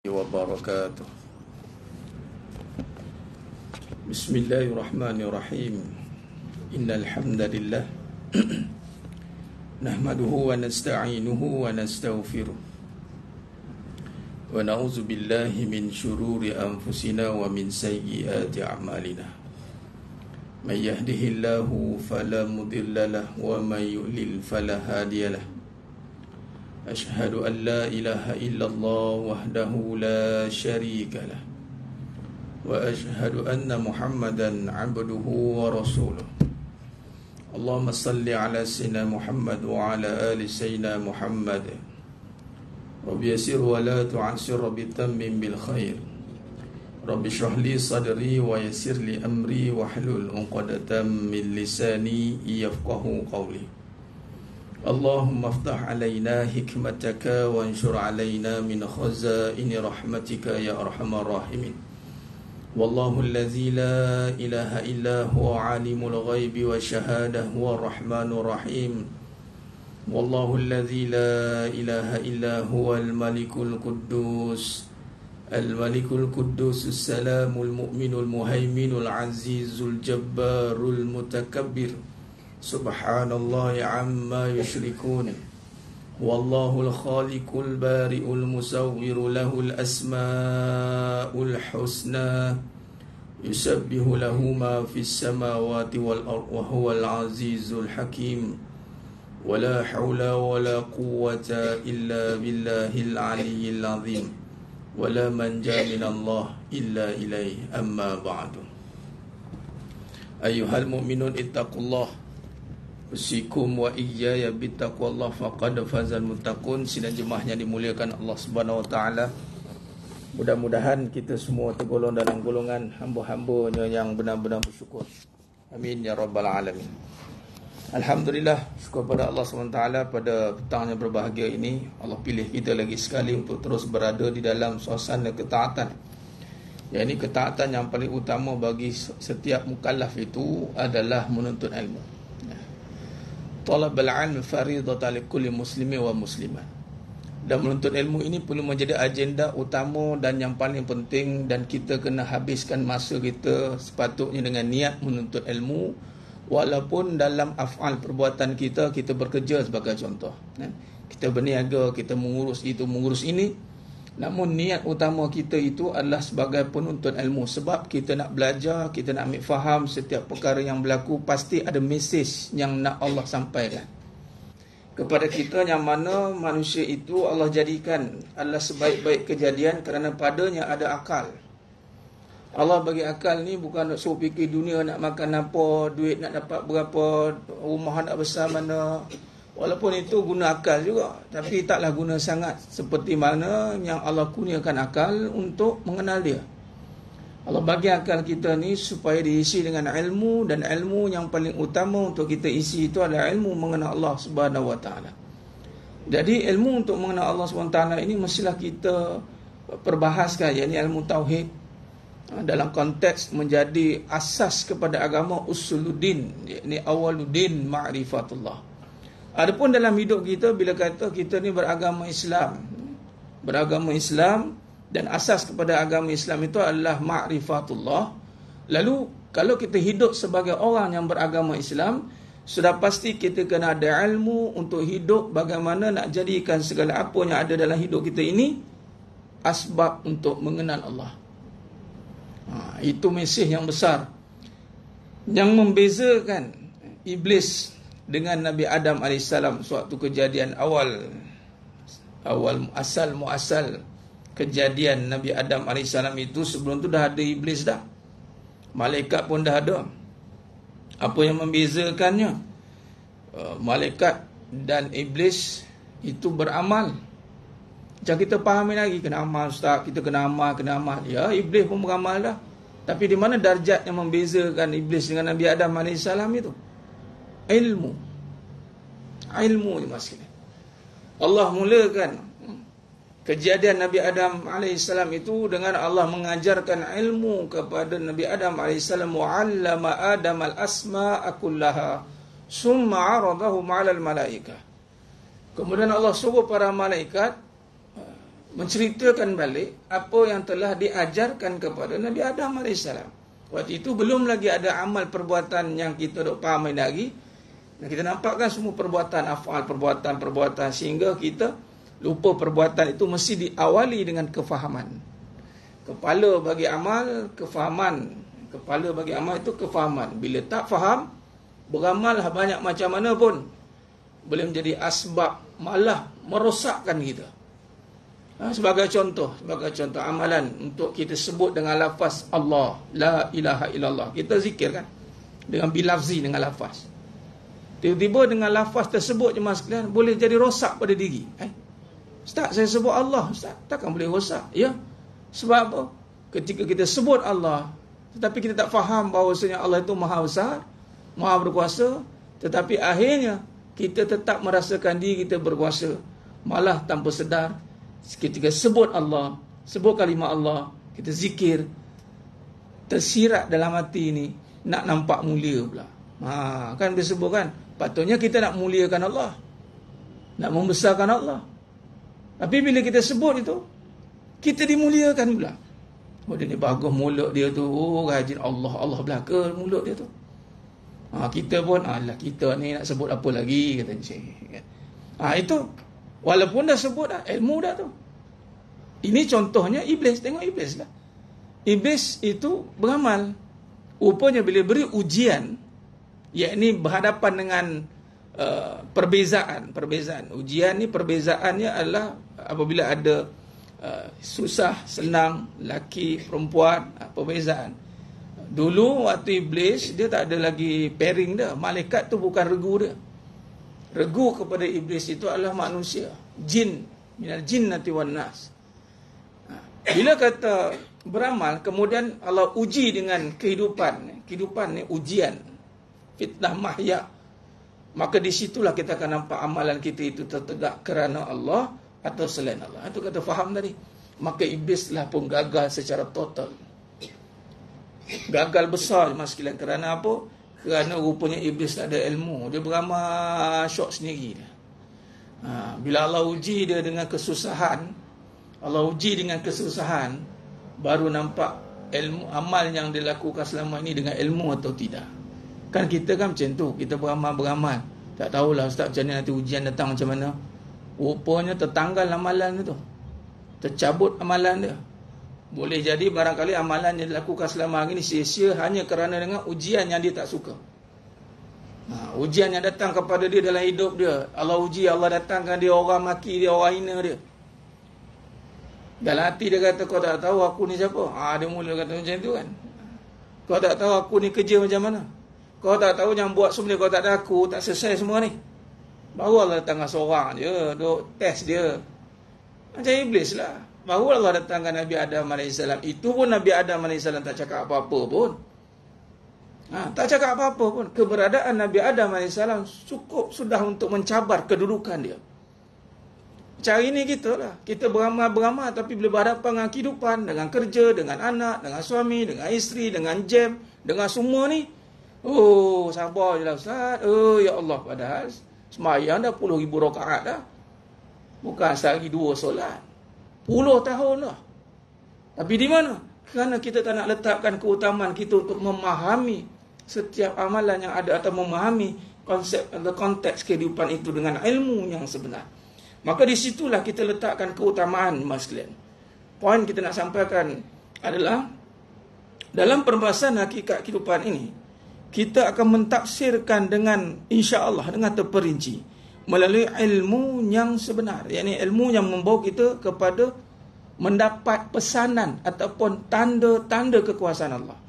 wabarakatuh. Bismillahirrahmanirrahim. Innal hamdalillah nahmaduhu wa nasta'inuhu wa nastaghfiruh wa na'udzu billahi min shururi anfusina wa min sayyiati a'malina. May yahdihillahu fala mudilla lahu wa may yudlil fala hadiya lahu. Ashhadu an la ilaha illallah wahdahu la syarika lah wa ashhadu anna Muhammadan abduhu wa rasuluh. Allahumma salli ala sayyidina Muhammad wa ala ali sayyidina Muhammad. Rabbi yassir wa la tu'assir, Rabbi tammim bil khair. Rabbi shrah li sadri wa yassir li amri wahlul 'uqdatam min lisani yafqahu qawli. Allahumma aftah alaina hikmataka wa anshur alaina min khazaini rahmatika ya arhamar rahimin. Wallahu allazi la ilaha illa huwa alimul ghaibi wa syahadah huwa rahmanur rahim. Wallahu allazi la ilaha illa huwa al-malikul quddus al-malikul quddus as-salamul mu'minul muhaiminul azizul jabbarul mutakabbir. Subhanallah amma yushrikun. Wallahul khaliqul bari'ul musawwiru lahul asma'ul husna. Yusabbihu lahu ma fis samawati wal ardh wa huwal azizul hakim. Wala hawla wala quwwata illa billahil aliyyil azim. Wala manja minallah illa ilayhi, amma ba'du. Ayyuhal mu'minun ittaqullah usikum wa iyaya bittaqwallah faqad fazal muttaqun. Sidang jemaah yang dimuliakan Allah Subhanahu wa taala, mudah-mudahan kita semua tergolong dalam golongan hamba-hambanya yang benar-benar bersyukur. Amin ya rabbal alamin. Alhamdulillah, syukur pada Allah Subhanahu wa taala pada petang yang berbahagia ini Allah pilih kita lagi sekali untuk terus berada di dalam suasana ketaatan. Yang ini ketaatan yang paling utama bagi setiap mukallaf itu adalah menuntut ilmu. Talabul ilmi fardhatun li kulli muslimin wa muslimat. Dan menuntut ilmu ini perlu menjadi agenda utama dan yang paling penting, dan kita kena habiskan masa kita sepatutnya dengan niat menuntut ilmu, walaupun dalam af'al perbuatan kita bekerja sebagai contoh. Kita berniaga, kita mengurus itu, mengurus ini. Namun niat utama kita itu adalah sebagai penuntut ilmu. Sebab kita nak belajar, kita nak ambil faham setiap perkara yang berlaku, pasti ada mesej yang nak Allah sampaikan kepada kita, yang mana manusia itu Allah jadikan adalah sebaik-baik kejadian kerana padanya ada akal. Allah bagi akal ni bukan nak suruh fikir dunia nak makan apa, duit nak dapat berapa, rumah nak besar mana. Walaupun itu guna akal juga, tapi taklah guna sangat seperti mana yang Allah kurniakan akal untuk mengenal dia. Allah bagi akal kita ni supaya diisi dengan ilmu, dan ilmu yang paling utama untuk kita isi itu adalah ilmu mengenal Allah Subhanahu wa taala. Jadi ilmu untuk mengenal Allah Subhanahu wa taala ini mestilah kita perbahaskan, yakni ilmu tauhid, dalam konteks menjadi asas kepada agama, usuluddin, yakni awaluddin ma'rifatullah. Adapun dalam hidup kita, bila kata kita ni beragama Islam dan asas kepada agama Islam itu adalah ma'rifatullah, lalu kalau kita hidup sebagai orang yang beragama Islam, sudah pasti kita kena ada ilmu untuk hidup, bagaimana nak jadikan segala apa yang ada dalam hidup kita ini asbab untuk mengenal Allah. Itu mesej yang besar yang membezakan iblis dengan Nabi Adam AS. Suatu kejadian awal muasal kejadian Nabi Adam AS itu, sebelum tu dah ada iblis dah, malaikat pun dah ada. Apa yang membezakannya? Malaikat dan iblis itu beramal. Macam kita fahami lagi, kena amal ustaz, kita kena amal. Ya, iblis pun beramal dah. Tapi di mana darjat yang membezakan iblis dengan Nabi Adam AS itu? Ilmu ni maksudnya. Allah mulakan kejadian Nabi Adam AS itu dengan Allah mengajarkan ilmu kepada Nabi Adam AS. Wa'allama Adam al-asma'a kullaha summa 'aradahum 'alal malaikah. Kemudian Allah suruh para malaikat menceritakan balik apa yang telah diajarkan kepada Nabi Adam AS. Waktu itu belum lagi ada amal perbuatan yang kita dok faham lagi. Dan kita nampakkan semua perbuatan afal, perbuatan sehingga kita lupa perbuatan itu mesti diawali dengan kefahaman. Kepala bagi amal, kefahaman. Kepala bagi amal itu kefahaman. Bila tak faham, beramal banyak macam mana pun boleh menjadi asbab malah merosakkan kita. Sebagai contoh amalan untuk kita sebut dengan lafaz Allah, la ilaha illallah. Kita zikir kan dengan bilafzi, dengan lafaz. Tiba-tiba dengan lafaz tersebut jemaah sekalian boleh jadi rosak pada diri. Ustaz, saya sebut Allah, Ustaz, takkan boleh rosak? Ya. Sebab apa? Ketika kita sebut Allah, tetapi kita tak faham bahawasanya Allah itu maha besar, maha berkuasa, tetapi akhirnya kita tetap merasakan diri kita berkuasa. Malah tanpa sedar, ketika sebut Allah, sebut kalimah Allah, kita zikir, tersirat dalam hati ni, nak nampak mulia pula. Kan disebut kan, patutnya kita nak muliakan Allah, nak membesarkan Allah. Tapi bila kita sebut itu, kita dimuliakan pula. Oh, dia ni bagus mulut dia tu, oh rajin Allah belaka mulut dia tu. Kita pun, alah kita ni nak sebut apa lagi, kata Encik. Itu walaupun dah sebut dah, ilmu dah tu. Ini contohnya iblis. Tengok iblis lah. Iblis itu beramal. Rupanya bila beri ujian, yakni berhadapan dengan perbezaan. Ujian ni perbezaannya adalah apabila ada susah, senang, laki, perempuan, perbezaan. Dulu waktu iblis, dia tak ada lagi pairing dah. Malaikat tu bukan regu dia. Regu kepada iblis itu adalah manusia, jin, minal jinnati wan nas. Bila kata beramal, kemudian Allah uji dengan kehidupan. Kehidupan ni ujian, fitnah mahya. Maka di situlah kita akan nampak amalan kita itu tertegak kerana Allah atau selain Allah. Itu kata faham tadi. Maka iblis lah pun gagal secara total. Gagal besar mas sekalian. Kerana apa? Kerana rupanya iblis tak ada ilmu. Dia beramal syok sendiri. Bila Allah uji dia dengan kesusahan, baru nampak ilmu amal yang dilakukan selama ini dengan ilmu atau tidak. Kan kita kan macam tu, kita beramal, tak tahulah Ustaz macam mana nanti ujian datang macam mana. Rupanya tertanggal amalan tu, tercabut amalan dia. Boleh jadi barangkali amalan yang dilakukan selama hari ini sia-sia hanya kerana dengan ujian yang dia tak suka. Ujian yang datang kepada dia dalam hidup dia, Allah uji, Allah datangkan dia, orang maki dia, orang hina dia. Dalam hati dia kata, kau tak tahu aku ni siapa? Dia mula kata macam tu kan. Kau tak tahu aku ni kerja macam mana? Kau tak tahu yang buat semua ni, kau tak ada aku, tak selesai semua ni. Baru Allah datangkan seorang je, duk test dia. Macam iblis lah. Baru Allah datangkan Nabi Adam AS. Itu pun Nabi Adam AS tak cakap apa-apa pun. Tak cakap apa-apa pun. Keberadaan Nabi Adam AS cukup sudah untuk mencabar kedudukan dia. Cara ini kita lah. Kita beramal, tapi bila berhadapan dengan kehidupan, dengan kerja, dengan anak, dengan suami, dengan isteri, dengan jam, dengan semua ni, sabar je lah Ustaz. Ya Allah, padahal semayang dah 10,000 rakaat dah. Bukan sehari 2 solat. 10 tahun lah. Tapi di mana? Kerana kita tak nak letakkan keutamaan kita untuk memahami setiap amalan yang ada, atau memahami konsep atau konteks kehidupan itu dengan ilmu yang sebenar. Maka di situlah kita letakkan keutamaan, mas sekalian. Poin kita nak sampaikan adalah dalam perbahasan hakikat kehidupan ini, kita akan mentafsirkan dengan insya-Allah dengan terperinci melalui ilmu yang sebenar, yakni ilmu yang membawa kita kepada mendapat pesanan ataupun tanda-tanda kekuasaan Allah.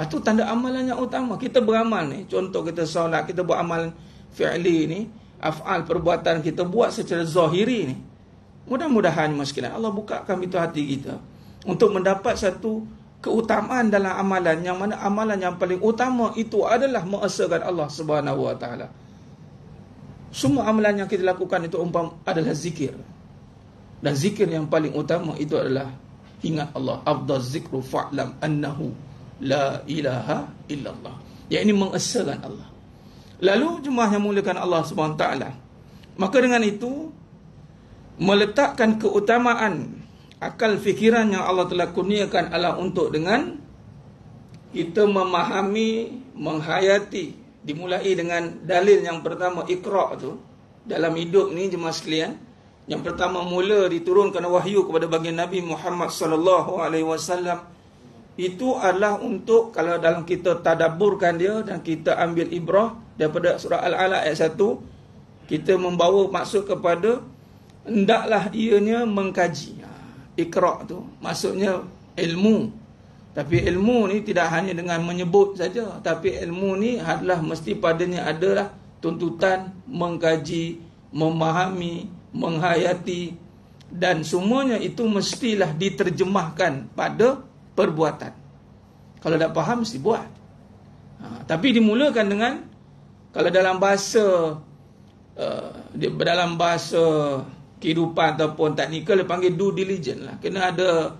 Itu tanda amalan yang utama. Kita beramal ni, contoh kita solat, kita buat amal fi'li ni, af'al perbuatan kita buat secara zahiri ni. Mudah-mudahan maskilan Allah bukakan pintu hati kita untuk mendapat satu keutamaan dalam amalan, yang mana amalan yang paling utama itu adalah mengesahkan Allah Subhanahu wa taala. Semua amalan yang kita lakukan itu adalah zikir. Dan zikir yang paling utama itu adalah ingat Allah. Afdal zikru fa'lam annahu la ilaha illallah. Yang ini mengesahkan Allah. Lalu jemaah yang muliakan Allah Subhanahu wa taala, maka dengan itu meletakkan keutamaan akal fikiran yang Allah telah kurniakan adalah untuk dengan kita memahami, menghayati. Dimulai dengan dalil yang pertama, Iqra' tu. Dalam hidup ni jemaah sekalian, yang pertama mula diturunkan wahyu kepada baginda Nabi Muhammad sallallahu alaihi wasallam, itu adalah untuk kalau dalam kita tadabburkan dia dan kita ambil ibrah daripada surah Al-Alaq ayat 1, kita membawa maksud kepada hendaklah ianya mengkaji. Iqra' tu maksudnya ilmu. Tapi ilmu ni tidak hanya dengan menyebut saja, tapi ilmu ni adalah mesti padanya adalah tuntutan mengkaji, memahami, menghayati, dan semuanya itu mestilah diterjemahkan pada perbuatan. Kalau tak faham mesti buat. Tapi dimulakan dengan, kalau dalam bahasa kehidupan ataupun teknikal, dia panggil due diligence lah. Kena ada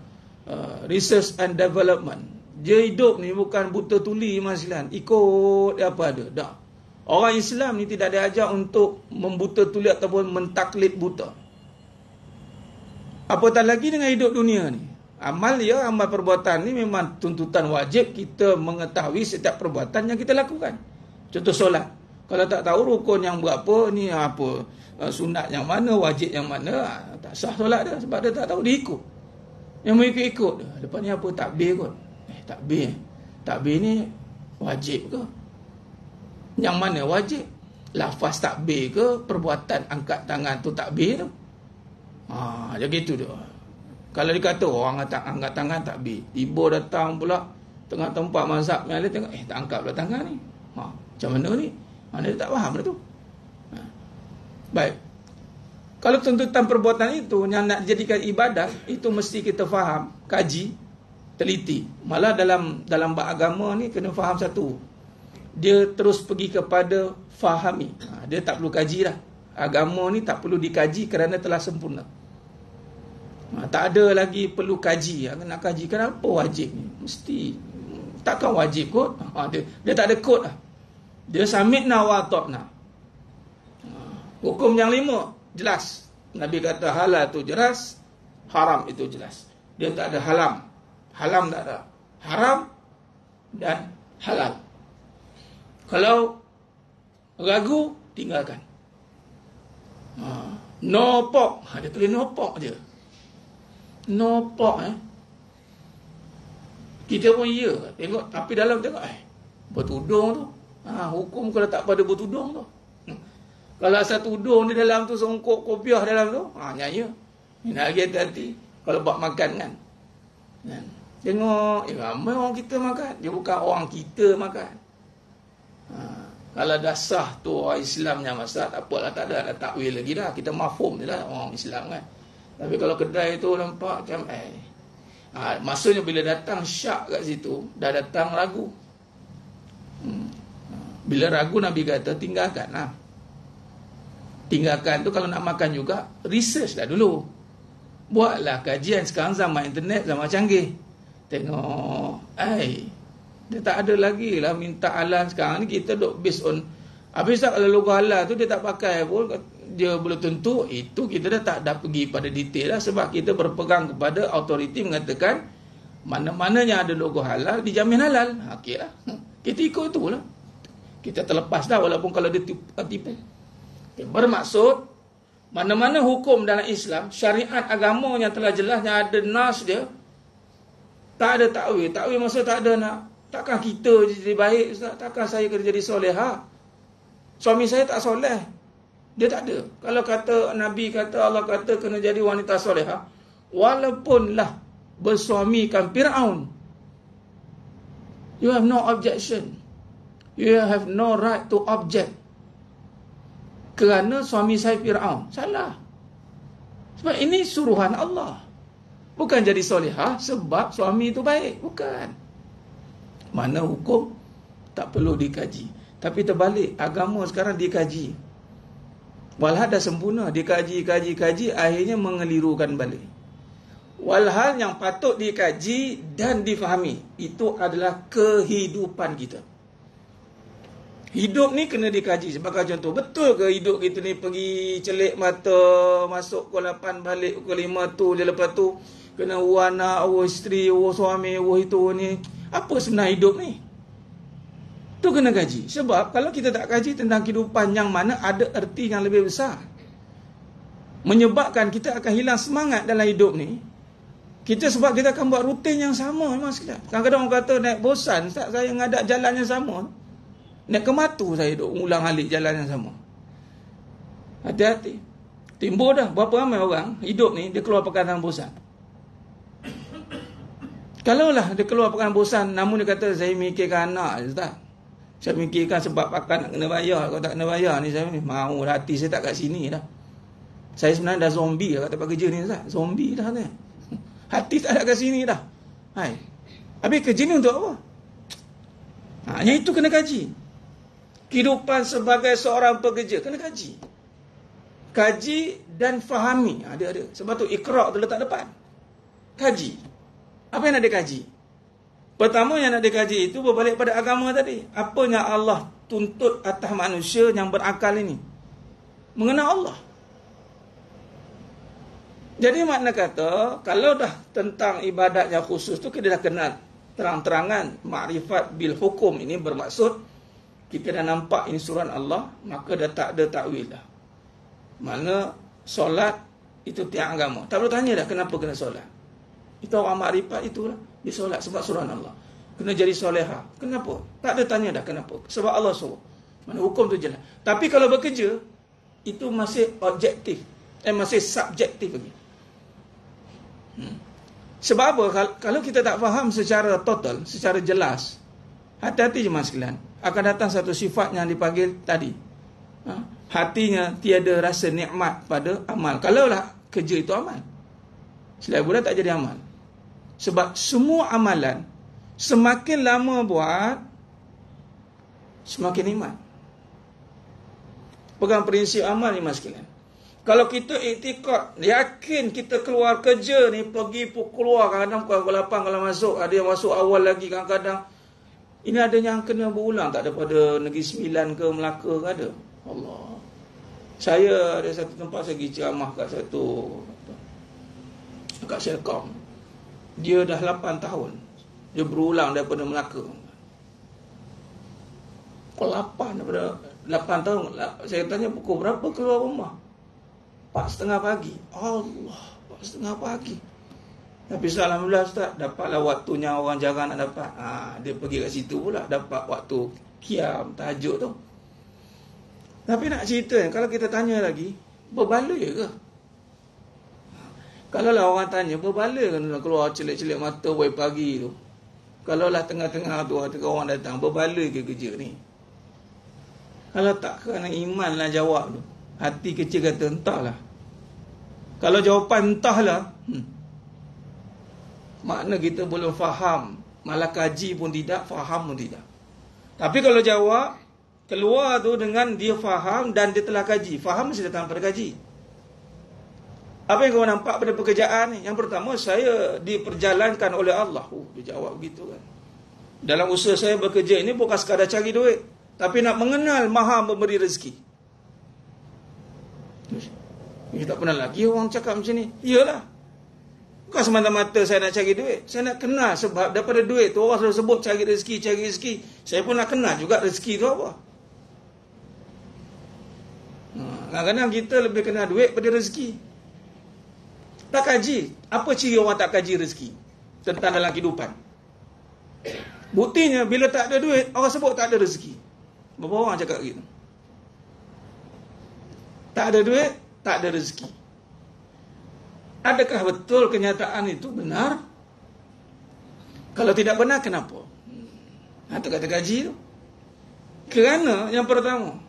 research and development. Dia hidup ni bukan buta tuli masilan, ikut dia apa ada. Tak. Orang Islam ni tidak diajar untuk membuta tuli ataupun mentaklid buta. Apatah lagi dengan hidup dunia ni. Amal perbuatan ni memang tuntutan wajib kita mengetahui setiap perbuatan yang kita lakukan. Contoh solat. Kalau tak tahu rukun yang berapa, ni apa, sunat yang mana, wajib yang mana, tak sah solat dia sebab dia tak tahu, dia ikut. Yang mengikut-ikut dia. Lepas ni apa, takbir kot. Takbir. Takbir ni wajib ke? Yang mana wajib? Lafaz takbir ke? Perbuatan angkat tangan tu takbir tu? Jadi gitu dia. Kalau dikata orang angkat tangan takbir, tiba datang pula tengah tempat mazhab yang lain tengok, tak angkat pula tangan ni. Macam mana ni? Mana dia tak faham dah tu. Baik. Kalau tuntutan perbuatan itu yang nak dijadikan ibadah, itu mesti kita faham, kaji, teliti. Malah dalam bab agama ni kena faham satu. Dia terus pergi kepada fahami. Dia tak perlu kaji dah. Agama ni tak perlu dikaji kerana telah sempurna. Tak ada lagi perlu kaji. Nak kaji kenapa wajib ni? Mesti. Takkan wajib kot. Dia tak ada kod lah. Dia samikna wa ta'na. Hukum yang 5 jelas. Nabi kata halal tu jelas, haram itu jelas. Dia tak ada halam. Halam tak ada. Haram dan halal. Kalau ragu, tinggalkan. No pork. Dia tulis no pork je. No pork. Kita pun ya. Tengok, tapi dalam tengok bertudung tu. Hukum kalau tak pada bertudung tu. Kalau asal tudung di dalam tu, songkok kopiah dalam tu, nyaya. Nak lagi hati-hati. Kalau buat makan kan. Tengok, ramai orang kita makan. Dia bukan orang kita makan. Kalau dah sah tu orang Islam yang masak, tak apalah, tak ada takwil lagi dah. Kita mafhum je lah orang Islam kan. Tapi kalau kedai tu nampak macam maksudnya bila datang syak kat situ, dah datang ragu. Bila ragu, Nabi kata tinggalkan lah. Tinggalkan tu kalau nak makan juga, research dah dulu. Buatlah kajian. Sekarang zaman internet, zaman canggih. Tengok, dia tak ada lagi lah minta halal. Sekarang ni kita duk based on, habis tak kalau logo halal tu dia tak pakai pun, dia belum tentu. Itu kita dah tak pergi pada detail lah. Sebab kita berpegang kepada autoriti mengatakan mana-mana yang ada logo halal dijamin halal. Okey lah, kita ikut tu lah. Kita terlepas dah walaupun kalau dia tipu. Bermaksud mana-mana hukum dalam Islam, syariat agama yang telah jelas, yang ada nas dia, tak ada takwil. Takwil maksud tak ada nak, takkan kita jadi baik Ustaz, takkan saya kena jadi solehah, suami saya tak soleh. Dia tak ada. Kalau kata Nabi kata, Allah kata kena jadi wanita solehah, walaupun lah bersuamikan Fir'aun, you have no objection. You have no right to object. Kerana suami saya Fir'aun. Salah. Sebab ini suruhan Allah. Bukan jadi solehah sebab suami itu baik. Bukan. Mana hukum tak perlu dikaji. Tapi terbalik, agama sekarang dikaji. Walhal dah sempurna, dikaji, akhirnya mengelirukan balik. Walhal yang patut dikaji dan difahami, itu adalah kehidupan kita. Hidup ni kena dikaji. Sebagai contoh, betul ke hidup kita ni pergi celik mata, masuk pukul 8, balik pukul 5 tu je, lepas tu kena anak, isteri, suami, itu ni. Apa sebenarnya hidup ni? Tu kena kaji. Sebab kalau kita tak kaji tentang kehidupan yang mana ada erti yang lebih besar, menyebabkan kita akan hilang semangat dalam hidup ni. Sebab kita akan buat rutin yang sama memang sekalian. Kadang-kadang orang kata naik bosan, Ustaz, saya ngadak jalan yang sama. Naik kematu saya duk ulang alik jalan yang sama. Hati-hati. Timbul dah berapa ramai orang hidup ni dia keluar perkataan bosan. Kalaulah dia keluar perkataan bosan, namun dia kata saya mikirkan anak, Ustaz. Saya mikirkan sebab pakan nak kena bayar. Kalau tak kena bayar ni saya ni mau hati saya tak kat sini dah. Saya sebenarnya dah zombie dah kat tempat kerja ni, Ustaz. Zombie dah ni. Hati tak ada kat sini dah. Hai. Habis kerja ni untuk apa? Yang itu kena kaji. Kehidupan sebagai seorang pekerja kena kaji. Kaji dan fahami. Ada. Sebab tu Iqra' tu letak depan. Kaji. Apa yang nak dikaji? Pertama yang nak dikaji itu berbalik pada agama tadi. Apa yang Allah tuntut atas manusia yang berakal ini? Mengenal Allah. Jadi makna kata, kalau dah tentang ibadat yang khusus tu kita dah kenal terang-terangan makrifat bil hukum, ini bermaksud kita dah nampak ini surah Allah, maka dah tak ada takwil dah. Mana solat itu tiang agama. Tak perlu tanya dah kenapa kena solat. Itu orang makrifat itulah. Dia solat sebab surah Allah. Kena jadi soleha. Kenapa? Tak ada tanya dah kenapa. Sebab Allah suruh. Mana hukum tu jelas. Tapi kalau bekerja, itu masih objektif. Masih subjektif lagi. Sebab apa? Kalau kita tak faham secara total, secara jelas, hati-hati je mas sekalian, akan datang satu sifat yang dipanggil tadi. Hatinya tiada rasa nikmat pada amal. Kalaulah kerja itu amal, selain bulan tak jadi amal. Sebab semua amalan semakin lama buat, semakin nikmat. Pegang prinsip amal ni mas sekalian. Kalau kita iktikad, yakin kita keluar kerja ni, pergi keluar kadang-kadang pukul 8 kalau masuk, ada yang masuk awal lagi kadang-kadang. Ini ada yang kena berulang, tak ada pada Negeri Sembilan ke Melaka ke ada. Allah. Saya ada satu tempat saya pergi ceramah kat Selcom. Dia dah 8 tahun. Dia berulang daripada Melaka. Pukul 8 daripada 8 tahun. Saya tanya pukul berapa keluar rumah? 4:30 pagi. Allah, 4:30 pagi. Tapi alhamdulillah Ustaz, dapatlah waktunya orang jarang nak dapat. Dia pergi kat situ pula, dapat waktu qiyam, tahajud tu. Tapi nak cerita, kalau kita tanya lagi, berbaloi ke? Kalau lah orang tanya, berbaloi ke nak keluar celik-celik mata buat pagi tu? Kalau lah tengah-tengah tu, orang datang, berbaloi ke kerja ni? Kalau tak, kerana iman lah jawab tu. Hati kecil kata entahlah. Kalau jawapan entahlah, makna kita belum faham. Malah kaji pun tidak, faham pun tidak. Tapi kalau jawab, keluar tu dengan dia faham dan dia telah kaji. Faham mesti datang pada kaji. Apa yang kau nampak pada pekerjaan ni? Yang pertama, saya diperjalankan oleh Allah. Dia jawab begitu kan. Dalam usaha saya bekerja ini bukan sekadar cari duit, tapi nak mengenal Maha memberi rezeki. Tak pernah lagi orang cakap macam ni. Iyalah. Bukan semata-mata saya nak cari duit. Saya nak kenal sebab daripada duit tu orang selalu sebut cari rezeki. Saya pun nak kenal juga rezeki tu apa. Kadang-kadang kita lebih kenal duit pada rezeki. Tak kaji. Apa ciri orang tak kaji rezeki tentang dalam kehidupan? Buktinya bila tak ada duit, orang sebut tak ada rezeki. Berapa orang cakap gitu? Tak ada duit, tak ada rezeki. Adakah betul kenyataan itu benar? Kalau tidak benar, kenapa? Itu kata kaji tu. Kerana yang pertama,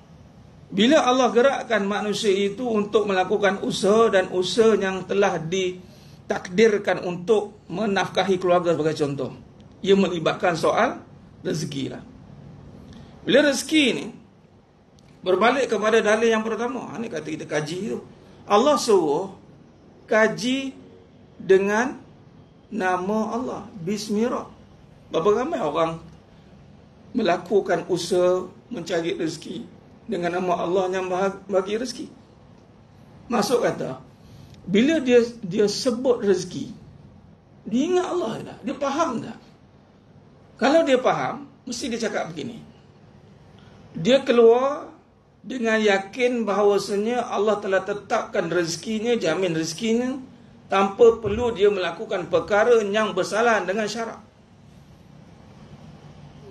bila Allah gerakkan manusia itu untuk melakukan usaha dan usaha yang telah ditakdirkan untuk menafkahi keluarga sebagai contoh, ia melibatkan soal rezeki lah. Bila rezeki ni berbalik kepada dalil yang pertama, ini kata kita kaji tu. Allah suruh kaji dengan nama Allah, Bismillah. Berapa ramai orang melakukan usaha mencari rezeki dengan nama Allah yang bagi rezeki. Masuk kata, bila dia sebut rezeki, Dia ingat Allah tak? Dia faham tak? Kalau dia faham, mesti dia cakap begini. Dia keluar dengan yakin bahawasanya Allah telah tetapkan rezekinya, jamin rezekinya, tanpa perlu dia melakukan perkara yang bersalahan dengan syarak.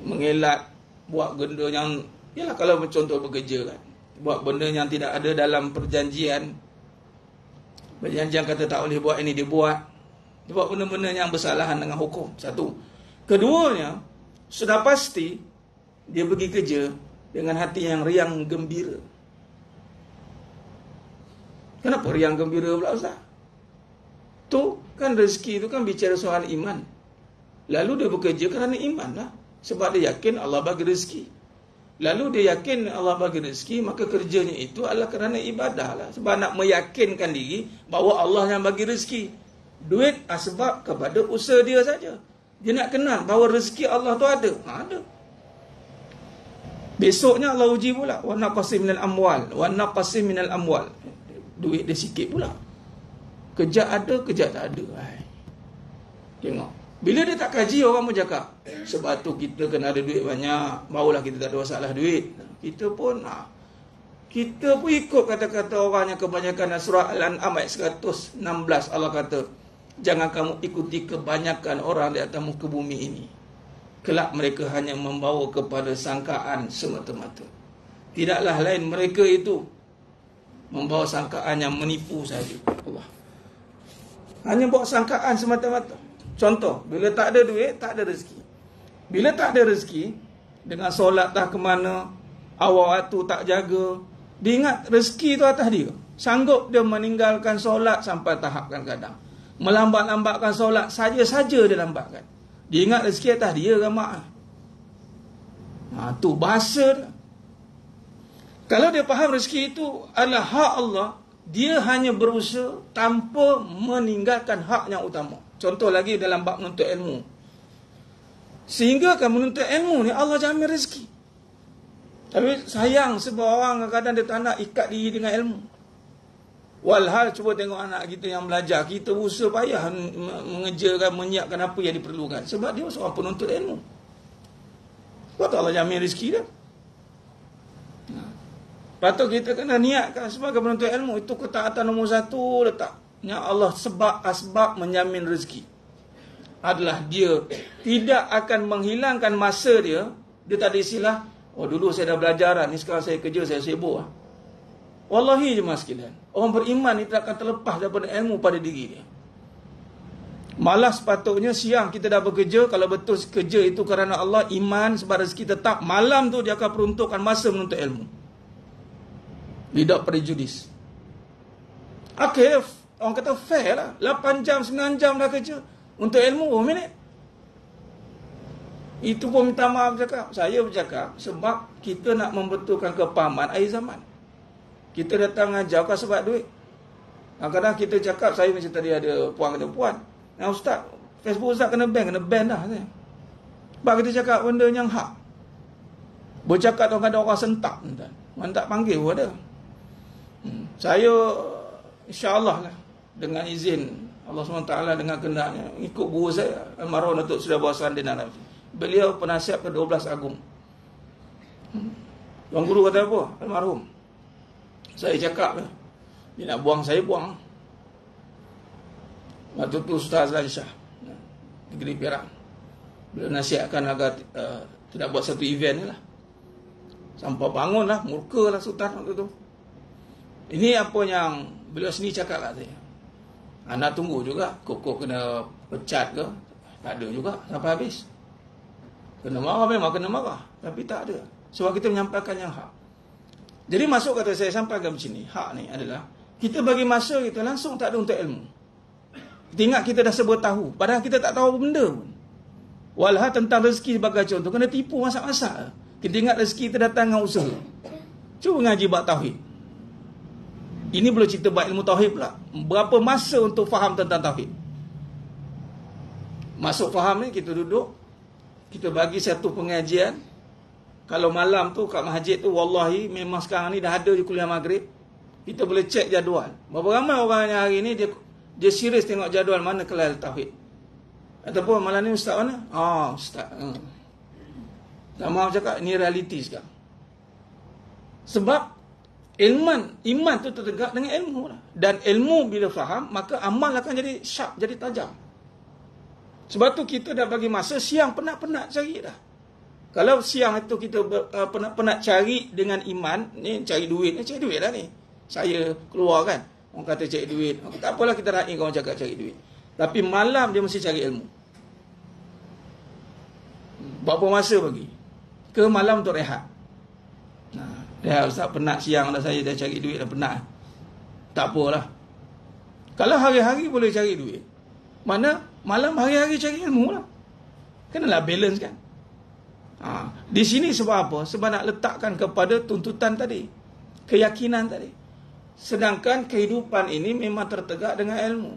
Mengelak, buat benda yang, yalah kalau contoh bekerja kan, buat benda yang tidak ada dalam perjanjian. Perjanjian kata tak boleh buat ini, dia buat. Dia buat benda-benda yang bersalahan dengan hukum. Satu. Keduanya, sudah pasti dia pergi kerja dengan hati yang riang gembira. Kenapa riang gembira pula Ustaz? Tu kan rezeki itu kan bicara soal iman. Lalu dia bekerja kerana iman lah. Sebab dia yakin Allah bagi rezeki. Lalu dia yakin Allah bagi rezeki, maka kerjanya itu adalah kerana ibadah lah. Sebab nak meyakinkan diri bahawa Allah yang bagi rezeki. Duit sebab kepada usaha dia saja. Dia nak kenal bahawa rezeki Allah tu ada. Ada. Besoknya Allah uji pula. Wa naqasim minal amwal. Wa naqasim minal amwal. Duit dia sikit pula. Kejap ada, kejap tak ada. Tengok. Bila dia tak kaji, orang pun cakap, sebab tu kita kena ada duit banyak, barulah kita tak ada masalah duit. Kita pun ikut kata-kata orang yang kebanyakan. Surah Al-An'am ayat 116 Allah kata, jangan kamu ikuti kebanyakan orang di atas muka bumi ini. Kelak mereka hanya membawa kepada sangkaan semata-mata. Tidaklah lain mereka itu membawa sangkaan yang menipu saja. Allah. Hanya bawa sangkaan semata-mata. Contoh, bila tak ada duit, tak ada rezeki. Bila tak ada rezeki, dengan solat tak ke mana, awal waktu tak jaga, dia ingat rezeki tu atas dia. Sanggup dia meninggalkan solat sampai tahap kadang-kadang. Melambat-lambatkan solat, saja-saja dia lambatkan. Dia ingat rezeki atas dia ke mak. Tu bahasa dia. Kalau dia faham rezeki itu adalah hak Allah, dia hanya berusaha tanpa meninggalkan hak yang utama. Contoh lagi dalam bab menuntut ilmu. Sehingga kan menuntut ilmu ni Allah jamin rezeki. Tapi sayang sebab orang kadang-kadang dia tak nak ikat diri dengan ilmu. Walhal cuba tengok anak kita yang belajar, kita usaha payah mengejarkan, menyiapkan apa yang diperlukan. Sebab dia seorang penuntut ilmu. Sebab Allah jamin rezeki dia. Patut kita kena niatkan sebagai penuntut ilmu. Itu ketaatan nombor satu letak. Yang Allah sebab asbab menjamin rezeki adalah dia tidak akan menghilangkan masa dia. Dia tak ada istilah, oh dulu saya dah belajar lah, ni sekarang saya kerja, saya sibuk lah. Wallahi jemaah sekalian, orang beriman ni tak akan terlepas daripada ilmu pada diri dia. Malah sepatutnya siang kita dah bekerja, kalau betul kerja itu kerana Allah, iman sebab rezeki tetap, malam tu dia akan peruntukkan masa menuntut ilmu. Without prejudice. Okay, orang kata fair lah. 8 jam, 9 jam dah kerja. Untuk ilmu, minit. Itu pun minta maaf cakap. Saya bercakap sebab kita nak membetulkan kepahaman akhir zaman. Kita datang ajar bukan sebab duit. Kadang-kadang kita cakap, saya macam tadi ada puan kata, puan, Ustaz, Facebook Ustaz kena ban dah. Sebab kita cakap benda yang hak. Bercakap kadang-kadang orang sentak. Orang tak panggil pun ada. Saya, insyaAllah lah, dengan izin Allah SWT, dengan kehendaknya, ikut guru saya almarhum Datuk Seri Abdul Nafi. Beliau penasihat ke-12 Agung. Tuan guru kata apa? Almarhum. Saya cakap lah, dia nak buang, saya buang. Waktu tu Ustaz Azlan Shah, Negeri Perak, beliau nasihatkan agar tidak buat satu event ni lah. Sampai bangun lah, murka lah Sultan waktu tu. Ini apa yang beliau sendiri cakap lah saya. Anak tunggu juga, kok kena pecat ke? Tak ada juga sampai habis. Kena marah memang kena marah, tapi tak ada. Sebab kita menyampaikan yang hak. Jadi masuk kata saya sampaikan macam ni, hak ni adalah kita bagi masa kita langsung tak ada untuk ilmu. Kita ingat kita dah sebut tahu, padahal kita tak tahu apa benda pun. Walhal tentang rezeki sebagai contoh, kena tipu masak-masak. Kita ingat rezeki kita datang dengan usaha. Cuba ngaji bab tauhid. Ini belum cerita bab ilmu tauhid pula. Berapa masa untuk faham tentang tauhid? Masuk faham ni, kita duduk, kita bagi satu pengajian. Kalau malam tu kat masjid tu, wallahi memang sekarang ni dah ada je kuliah maghrib. Kita boleh cek jadual. Berapa ramai orang yang hari ni dia serius tengok jadual mana kelal tauhid. Ataupun malam ni ustaz mana? Ustaz. Tak maaf cakap, ni realiti sekarang. Sebab iman tu tertegak dengan ilmu lah. Dan ilmu bila faham, maka amal akan jadi sharp, jadi tajam. Sebab tu kita dah bagi masa siang penat-penat cari dah. Kalau siang itu kita penat-penat cari dengan iman, ni cari duit dah ni. Saya keluar kan, orang kata cari duit. Tak apalah kita raih orang cakap cari duit. Tapi malam dia mesti cari ilmu. Berapa masa bagi? Ke malam untuk rehat. Ustaz penat siang dah, saya dah cari duit dah penat. Tak apalah. Kalau hari-hari boleh cari duit, mana malam hari-hari cari ilmu lah. Kenalah balance kan. Di sini sebab apa? Sebab nak letakkan kepada tuntutan tadi, keyakinan tadi. Sedangkan kehidupan ini memang tertegak dengan ilmu.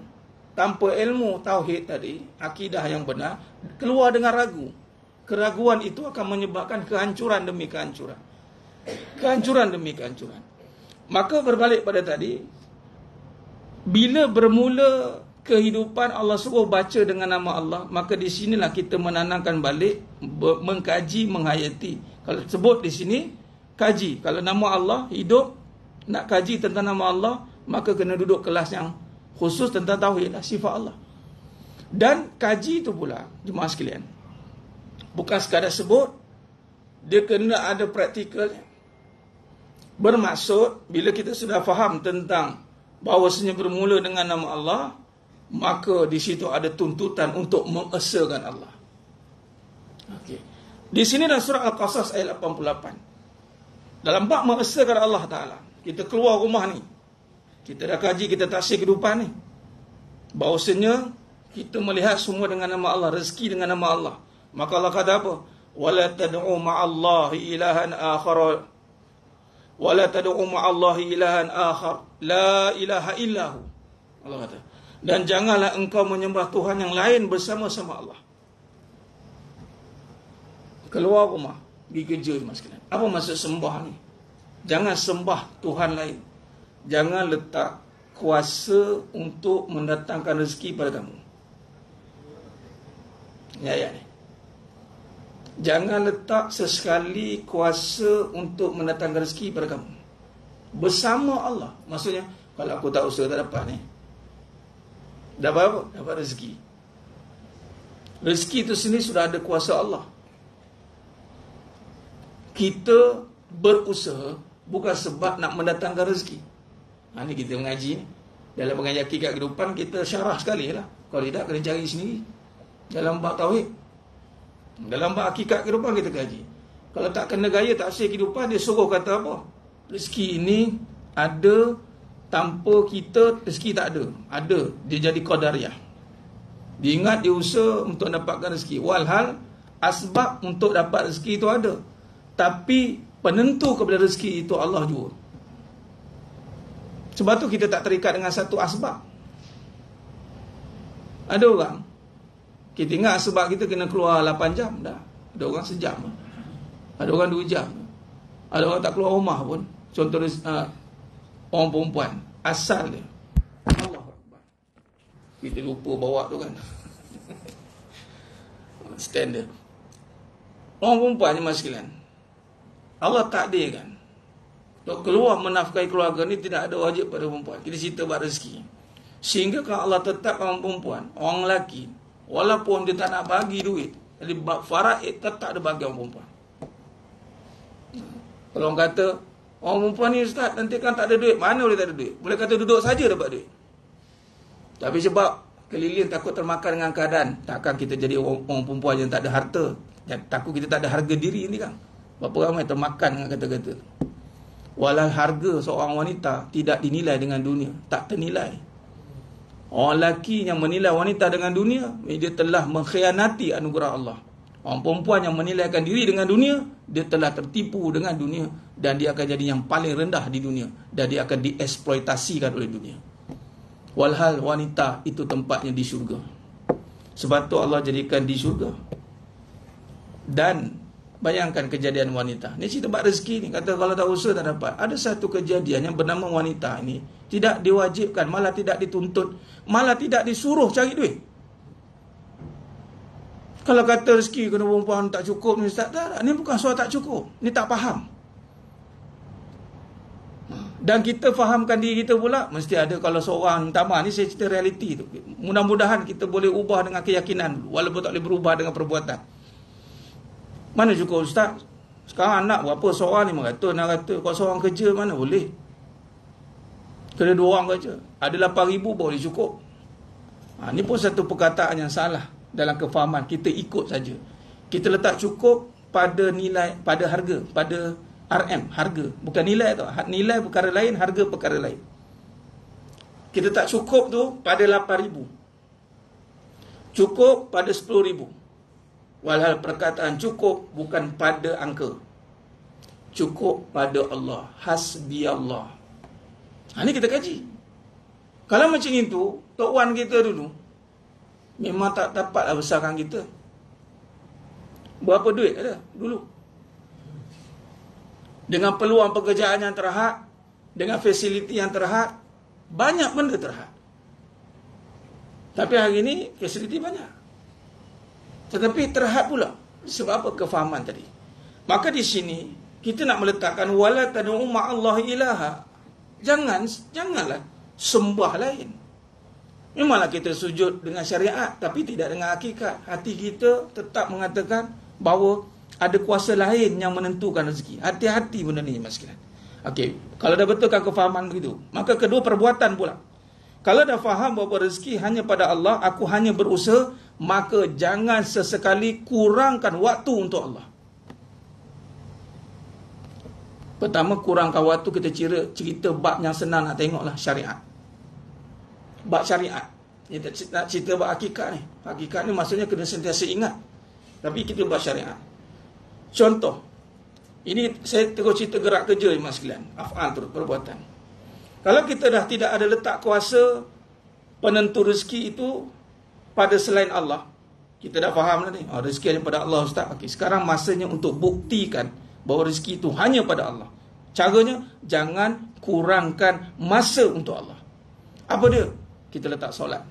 Tanpa ilmu tauhid tadi, akidah yang benar, keluar dengan ragu. Keraguan itu akan menyebabkan kehancuran demi kehancuran. Kehancuran demi kehancuran. Maka berbalik pada tadi, bila bermula kehidupan Allah suruh baca dengan nama Allah, maka di sinilah kita menanamkan balik, mengkaji, menghayati. Kalau sebut di sini, kaji. Kalau nama Allah, hidup, nak kaji tentang nama Allah, maka kena duduk kelas yang khusus tentang tauhid lah, sifat Allah. Dan kaji itu pula, jemaah sekalian, bukan sekadar sebut, dia kena ada praktikalnya. Bermaksud, bila kita sudah faham tentang bahawasanya bermula dengan nama Allah, maka di situ ada tuntutan untuk mengesakan Allah. Okey. Di sini dalam surah Al-Qasas ayat 88. Dalam bab mengesakan Allah Ta'ala, kita keluar rumah ni, kita dah kaji, kita taksir kehidupan ni, bahawasanya kita melihat semua dengan nama Allah, rezeki dengan nama Allah. Maka Allah kata apa? Wala tad'u ma'allahi ilahan akhar, wala tad'u ma'allahi ilahan akhar, la ilaha illahu. Allah kata, dan janganlah engkau menyembah Tuhan yang lain bersama-sama Allah. Keluar rumah, pergi kerja, mas sekalian. Apa maksud sembah ni? Jangan sembah Tuhan lain. Jangan letak kuasa untuk mendatangkan rezeki pada kamu. Ya ni. Jangan letak sesekali kuasa untuk mendatangkan rezeki pada kamu bersama Allah. Maksudnya, kalau aku tak usaha tak dapat ni. Dapat apa? Dapat rezeki. Rezeki itu sendiri sudah ada kuasa Allah. Kita berusaha bukan sebab nak mendatangkan rezeki. Ini kita mengaji ni. Dalam pengajian hakikat kehidupan, kita syarah sekali lah. Kalau tidak, kena cari sendiri. Dalam bab tauhid, dalam bab hakikat kehidupan kita kaji. Kalau tak kena gaya taksir kehidupan, dia suruh kata apa? Rezeki ini ada, tanpa kita rezeki tak ada. Ada, dia jadi qadariyah. Dia ingat dia usaha untuk dapatkan rezeki. Walhal asbab untuk dapat rezeki itu ada, tapi penentu kepada rezeki itu Allah jua. Sebab tu kita tak terikat dengan satu asbab. Ada orang, kita ingat sebab kita kena keluar 8 jam dah. Ada orang sejam, ada orang 2 jam, ada orang tak keluar rumah pun. Contoh orang perempuan, asal dia Allah Akbar, kita lupa bawa tu kan. Standard orang perempuan ni, mas sekalian, Allah takdirkan untuk keluar menafkahi keluarga ni tidak ada wajib pada perempuan. Kita cerita bab rezeki. Sehingga kalau Allah tetap orang perempuan, orang lelaki, walaupun dia tak nak bagi duit, jadi bab faraid tetap ada bagi orang perempuan. Kalau orang kata, orang perempuan ni ustaz, nanti kan tak ada duit. Mana boleh tak ada duit? Boleh kata duduk saja dapat duit. Tapi sebab keliling takut termakan dengan keadaan, takkan kita jadi orang perempuan yang tak ada harta. Takut kita tak ada harga diri ni kan. Berapa ramai termakan dengan kata-kata. Walau harga seorang wanita tidak dinilai dengan dunia, tak ternilai. Orang lelaki yang menilai wanita dengan dunia, dia telah mengkhianati anugerah Allah. Orang perempuan yang menilaikan diri dengan dunia, dia telah tertipu dengan dunia, dan dia akan jadi yang paling rendah di dunia, dan dia akan dieksploitasikan oleh dunia. Walhal wanita itu tempatnya di syurga. Sebab tu Allah jadikan di syurga. Dan bayangkan kejadian wanita ni, cerita bab rezeki ni, kata kalau tak usaha tak dapat. Ada satu kejadian yang bernama wanita ini tidak diwajibkan, malah tidak dituntut, malah tidak disuruh cari duit. Kalau kata rezeki kena perempuan tak cukup ni Ustaz, tak, ni bukan soal tak cukup, ni tak faham. Dan kita fahamkan diri kita pula, mesti ada kalau seorang tamah, ni saya cerita realiti tu. Mudah-mudahan kita boleh ubah dengan keyakinan walaupun tak boleh berubah dengan perbuatan. Mana cukup Ustaz? Sekarang anak berapa seorang 500, 600. Kalau seorang kerja mana boleh? Kena 2 orang kerja. Ada 8,000 boleh cukup. Ni pun satu perkataan yang salah dalam kefahaman. Kita ikut saja. Kita letak cukup pada nilai, pada harga, pada RM, harga. Bukan nilai tu. Nilai perkara lain, harga perkara lain. Kita tak cukup tu pada 8,000. Cukup pada 10,000. Walhal perkataan cukup bukan pada angka. Cukup pada Allah. Hasbi Allah. Ini kita kaji. Kalau macam itu, Tok Wan kita dulu memang tak dapatlah besarkan kita. Berapa duit ada dulu? Dengan peluang pekerjaan yang terhad, dengan fasiliti yang terhad, banyak benda terhad. Tapi hari ini fasiliti banyak, tetapi terhad pula. Sebab apa? Kefahaman tadi. Maka di sini kita nak meletakkan wala tad'u ma'allahi ilaha. Janganlah sembah lain. Memanglah kita sujud dengan syariat, tapi tidak dengan hakikat. Hati kita tetap mengatakan bahawa ada kuasa lain yang menentukan rezeki. Hati-hati benda ni, mas sekalian. Okey, kalau dah betulkan kefahaman begitu, maka kedua perbuatan pula. Kalau dah faham bahawa rezeki hanya pada Allah, aku hanya berusaha, maka jangan sesekali kurangkan waktu untuk Allah. Pertama, kurangkan waktu, kita cerita bab yang senang nak tengoklah, syariat. Bab syariat. Kita nak cerita bab hakikat ni. Hakikat ni maksudnya kena sentiasa ingat. Tapi kita bab syariat. Contoh, ini saya terus cerita gerak kerja mas sekalian. Af'al tu, perbuatan. Kalau kita dah tidak ada letak kuasa penentu rezeki itu pada selain Allah, kita dah faham lah ni, rezeki hanya pada Allah Ustaz. Okay, sekarang masanya untuk buktikan bahawa rezeki itu hanya pada Allah. Caranya, jangan kurangkan masa untuk Allah. Apa dia? Kita letak solat.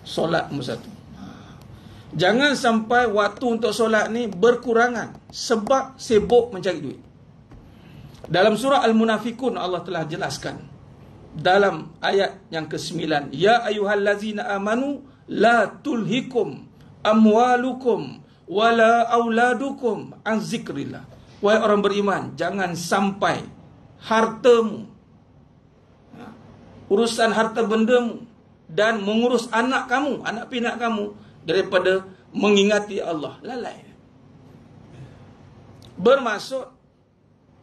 Solat nombor 1. Jangan sampai waktu untuk solat ni berkurangan sebab sibuk mencari duit. Dalam surah Al-Munafikun Allah telah jelaskan dalam ayat yang ke-9, ya ayyuhallazina amanu la tulhikum amwalukum wala auladukum an zikrillah. Wahai orang beriman, jangan sampai hartamu, urusan harta bendamu dan mengurus anak kamu, anak pinak kamu daripada mengingati Allah. Lalai. Bermaksud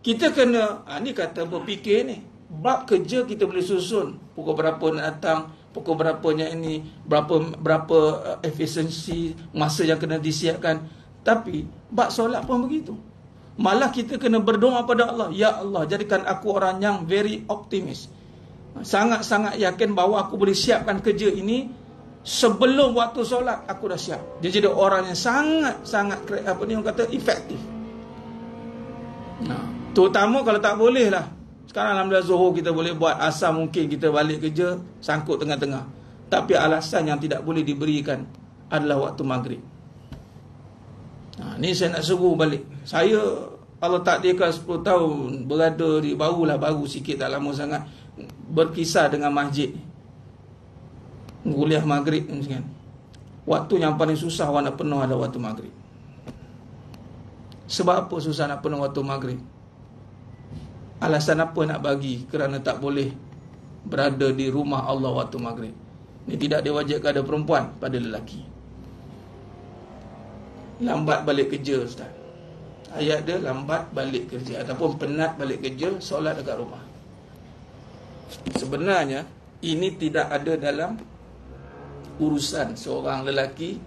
kita kena, ni kata berfikir ni, bab kerja kita boleh susun pukul berapa nak datang, pukul berapanya ini, berapa efisiensi masa yang kena disiapkan. Tapi bab solat pun begitu. Malah kita kena berdoa pada Allah, ya Allah, jadikan aku orang yang very optimis, sangat-sangat yakin bahawa aku boleh siapkan kerja ini sebelum waktu solat, aku dah siap. Dia jadi orang yang sangat-sangat orang kata efektif. Terutama kalau tak boleh lah. Sekarang alhamdulillah Zuhur kita boleh buat, asal mungkin kita balik kerja sangkut tengah-tengah. Tapi alasan yang tidak boleh diberikan adalah waktu maghrib. Ni saya nak suruh balik. Saya, Allah takdirkan 10 tahun berada di, baru sikit, tak lama sangat, berkisar dengan masjid. Kuliah maghrib kan. Waktu yang paling susah awak nak penuh adalah waktu maghrib. Sebab apa susah nak penuh waktu maghrib? Alasan apa nak bagi? Kerana tak boleh berada di rumah Allah waktu maghrib. Ini tidak diwajibkan ada perempuan pada lelaki. Lambat balik kerja Ustaz. Ayat dia lambat balik kerja ataupun penat balik kerja, solat dekat rumah. Sebenarnya ini tidak ada dalam urusan seorang lelaki,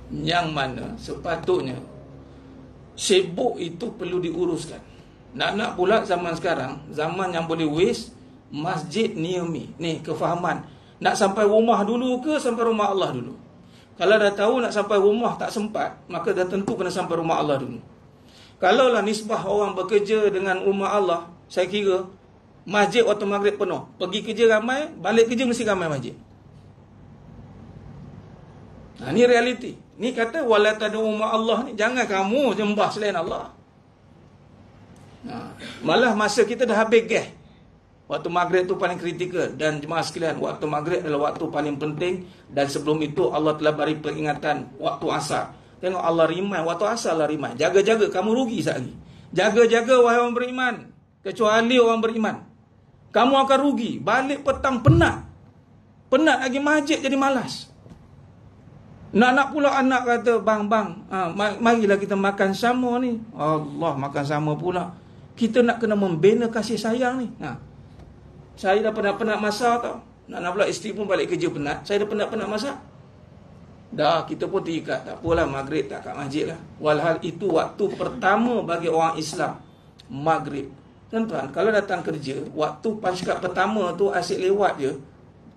yang mana sepatutnya sibuk itu perlu diuruskan. Nak pula zaman sekarang, zaman yang boleh waste, masjid near me. Ni kefahaman. Nak sampai rumah dulu ke sampai rumah Allah dulu? Kalau dah tahu nak sampai rumah tak sempat, maka dah tentu kena sampai rumah Allah dulu. Kalaulah nisbah orang bekerja dengan rumah Allah, saya kira masjid waktu maghrib penuh. Pergi kerja ramai, balik kerja mesti ramai masjid. Ini realiti. Ni kata wala tad'u Allah ni, jangan kamu sembah selain Allah. Malah masa kita dah habis gas. Waktu maghrib tu paling kritikal. Dan jemaah sekalian, waktu maghrib adalah waktu paling penting. Dan sebelum itu Allah telah beri peringatan waktu asar. Tengok Allah riman, waktu asar Allah riman. Jaga-jaga, kamu rugi sekali. Jaga-jaga wahai orang beriman. Kecuali orang beriman. Kamu akan rugi. Balik petang penat. Penat lagi masjid jadi malas. Nak pula anak kata, bang, marilah kita makan sama ni. Allah, makan sama pula. Kita nak kena membina kasih sayang ni. Saya dah penat-penat masak tau. Nak pula isteri pun balik kerja penat. Saya dah penat-penat masak. Dah, kita pun terikat. Tak apalah, maghrib tak kat masjid lah. Walhal itu waktu pertama bagi orang Islam. Maghrib. Tuan-tuan, kalau datang kerja, waktu panjkat pertama tu asyik lewat je.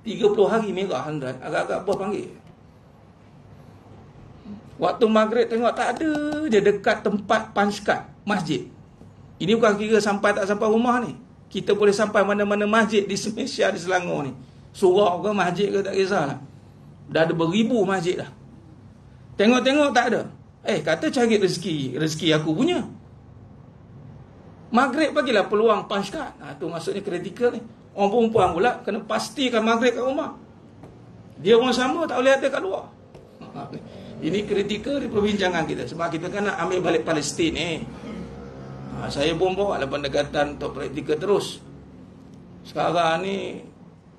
30 hari merah, tuan-tuan. Agak-agak bos panggil. Waktu maghrib tengok tak ada je dekat tempat panjkat masjid. Ini bukan kira sampai tak sampai rumah ni. Kita boleh sampai mana-mana masjid di Malaysia, di Selangor ni. Surau ke masjid ke tak kisahlah. Dah ada beribu masjid dah. Tengok-tengok tak ada. Kata cari rezeki aku punya. Maghrib bagilah peluang panjkat. Tu maksudnya kritikal ni. Orang perempuan pula kena pastikan maghrib kat rumah. Dia orang sama tak boleh ada kat luar. Ini kritikal di perbincangan kita. Sebab kita kan nak ambil balik Palestin ni. Saya pun bawa pendekatan untuk praktikal terus. Sekarang ni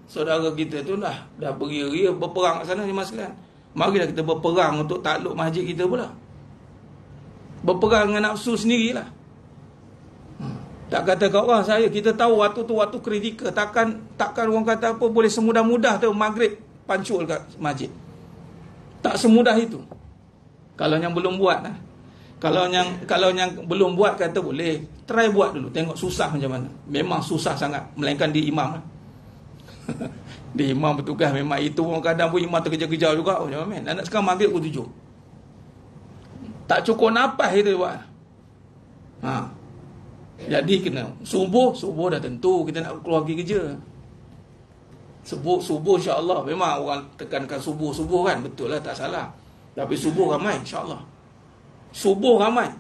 saudara kita tu dah beria-ria berperang kat sana ni sekalian. Marilah kita berperang untuk takluk masjid kita pula. Berperang dengan nafsu sendirilah. Tak kata kat orang saya, kita tahu waktu tu waktu kritikal. Takkan orang kata apa boleh semudah-mudah tu maghrib pancul kat masjid. Tak semudah itu. Kalau yang belum buat lah. Kalau yang belum buat kata boleh, try buat dulu, tengok susah macam mana. Memang susah sangat, melainkan di imam lah. Di imam bertugas memang itu. Orang kadang pun imam terkejar-kejar juga. Macam mana? Nak sekarang maghrib pukul 7. Tak cukup nafas itu buat. Jadi kena subuh dah tentu kita nak keluar pergi kerja. Subuh insya-Allah. Memang orang tekankan subuh kan, betul lah, tak salah. Tapi subuh ramai insya-Allah. Subuh ramai.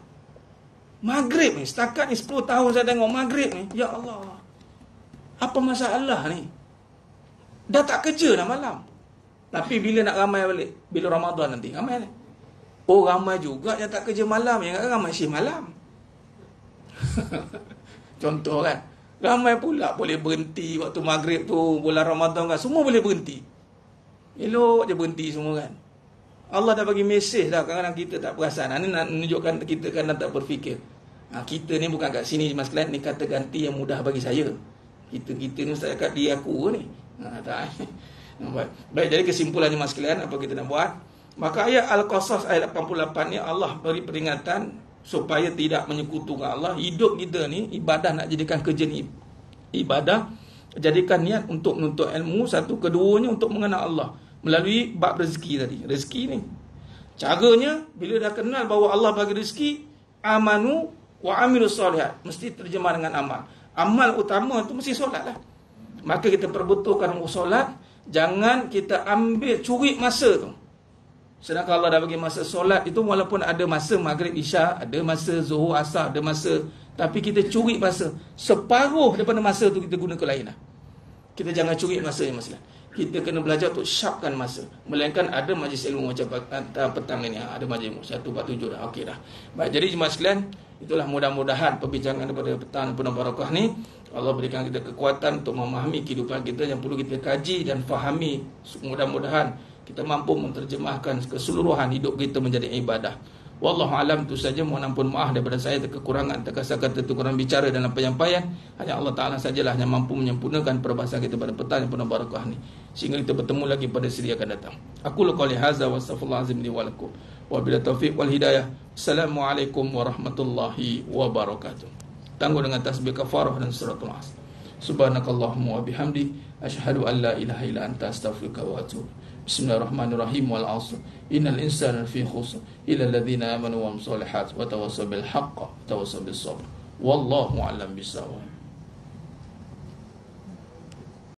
Maghrib ni, setakat ni 10 tahun saya tengok maghrib ni, ya Allah. Apa masalah ni? Dah tak kerja dah malam. Tapi bila nak ramai balik, bila Ramadan nanti, ramai ni. Ramai juga yang tak kerja malam, yang ramai shift malam. Contoh kan. Ramai pula boleh berhenti waktu maghrib tu, bulan Ramadan kan, semua boleh berhenti. Elok je berhenti semua kan. Allah dah bagi mesej dah, kadang-kadang kita tak perasan. Ini nak menunjukkan kita kadang tak berfikir. Kita ni bukan kat sini mas kalian, ni kata ganti yang mudah bagi saya. Kita ni ustaz kat diri aku ni. Tak. Baik, jadi kesimpulannya mas kalian, apa kita nak buat? Maka ayat Al-Qasas ayat 88 ni Allah beri peringatan supaya tidak menyekutukan Allah. Hidup kita ni ibadah, nak jadikan kerja ni ibadah, jadikan niat untuk menuntut ilmu. Satu, keduanya untuk mengenal Allah melalui bab rezeki tadi. Rezeki ni caranya, bila dah kenal bahawa Allah bagi rezeki, amanu wa amilus solihat, mesti terjemah dengan amal. Amal utama tu mesti solat lah. Maka kita perbetulkan solat. Jangan kita ambil curi masa tu. Sedangkan Allah dah bagi masa solat itu, walaupun ada masa maghrib isya, ada masa zuhur asar, ada masa, tapi kita curi masa. Separuh daripada masa tu kita guna ke lain lah. Kita jangan curi masa ni masalah. Kita kena belajar untuk syapkan masa. Melainkan ada majlis ilmu macam petang ni, ada majlis ilmu 147 dah. Okey dah. Baik, jadi jemaah sekalian, itulah mudah-mudahan perbincangan daripada petang penuh barakah ni, Allah berikan kita kekuatan untuk memahami kehidupan kita yang perlu kita kaji dan fahami. Mudah-mudahan kita mampu menterjemahkan keseluruhan hidup kita menjadi ibadah. Wallahu alam. Itu saja, mohon ampun maaf daripada saya kekurangan terkasar kata kurang bicara dalam penyampaian. Hanya Allah Taala sajalah yang mampu menyempurnakan perbahasan kita pada petang yang penuh barakah ni, sehingga kita bertemu lagi pada seri akan datang. Aku qouli hadza wa astaghfirullah azim li wa lakum wa bila taufiq wal hidayah. Assalamualaikum warahmatullahi wabarakatuh. Tangguh dengan tasbih kafarah dan suratul as. Subhanakallahumma wa bihamdi asyhadu an la ilaha illa anta astaghfiruka wa atubu. Bismillahirrahmanirrahim. Wal 'asr innal insana fi khusr illa alladhina amanu wa amilus solihat wa tawassaw bil haqq wa tawassaw bis sabr. Wallahu a'lam bissawab.